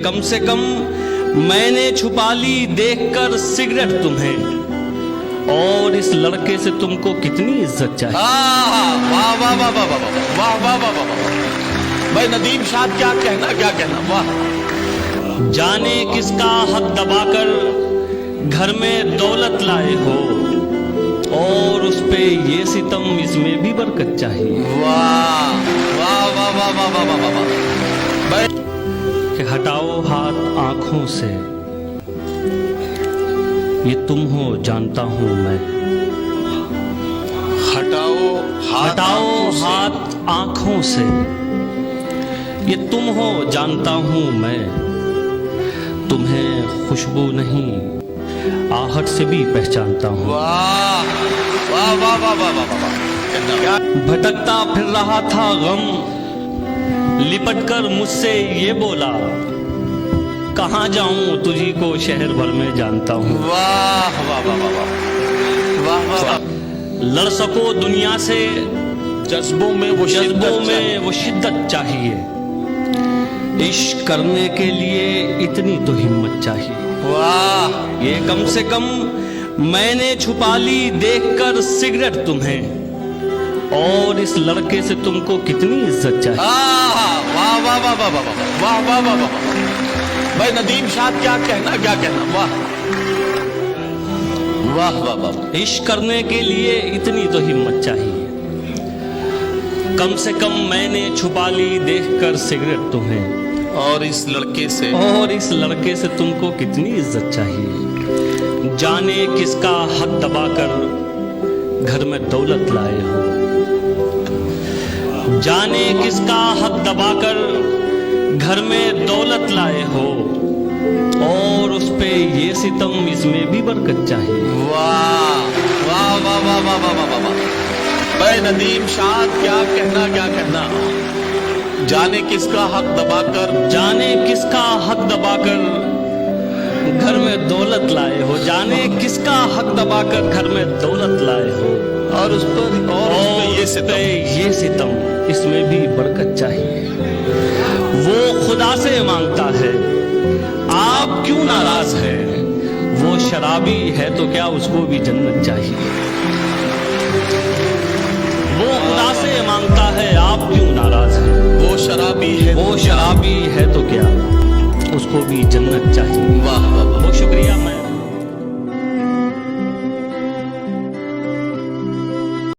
कम से कम मैंने छुपा ली देखकर सिगरेट तुम्हें, और इस लड़के से तुमको कितनी इज्जत चाहिए। वाह वाह वाह वाह वाह वाह वाह वाह वाह भाई नदीम शाह, क्या कहना वाह। जाने किसका हक दबाकर घर में दौलत लाए हो, और उस पे ये सितम इसमें भी बरकत चाहिए। वाह वाह वाह वाह वाह वाह वाह वाह भाई। कि हटाओ हाथ आंखों से, ये तुम हो जानता हूं मैं। हटाओ हाथ आंखों से, ये तुम हो जानता हूं मैं। तुम्हें खुशबू नहीं आहट से भी पहचानता हूं। वाह वाह वाह वाह वाह वाह वाह। भटकता फिर रहा था गम, लिपटकर मुझसे ये बोला, कहां जाऊं तुझी को शहर भर में जानता हूं। वाह वाह वाह वाह वाह वाह वाह। लड़ सको दुनिया से, जज्बों में वो शिद्दत चाहिए। इश्क करने के लिए इतनी तो हिम्मत चाहिए। वाह। ये कम से कम मैंने छुपा ली देखकर सिगरेट तुम्हें, और इस लड़के से तुमको कितनी इज्जत चाहिए। वाह वाह वाह वाह वाह वाह वाह वाह वाह भाई नदीम शाह, क्या कहना वाह वाह वाह वाह। इश्क करने के लिए इतनी तो हिम्मत चाहिए। कम से कम मैंने छुपा ली देखकर सिगरेट तुम्हें, और इस लड़के से तुमको कितनी इज्जत चाहिए। जाने किसका हक दबाकर घर में दौलत लाए हो, जाने किसका हक दबाकर घर में दौलत लाए हो, और उस पे ये सितम इसमें भी बरकत चाहिए। वाह वाह वाह वाह वाह वाह वाह वाह भाई नदीम शाह, क्या कहना। जाने किसका हक दबाकर घर में दौलत लाए हो, जाने किसका हक दबाकर घर में दौलत लाए हो, और उस पर ये सितम इसमें भी बरकत चाहिए। वो खुदा से मांगता है, आप क्यों नाराज है। वो शराबी है तो क्या उसको भी जन्नत चाहिए। वो खुदा से मांगता है, आप क्यों नाराज है। वो शराबी है तो क्या उसको भी जन्नत चाहिए। वाह वाह। बहुत शुक्रिया।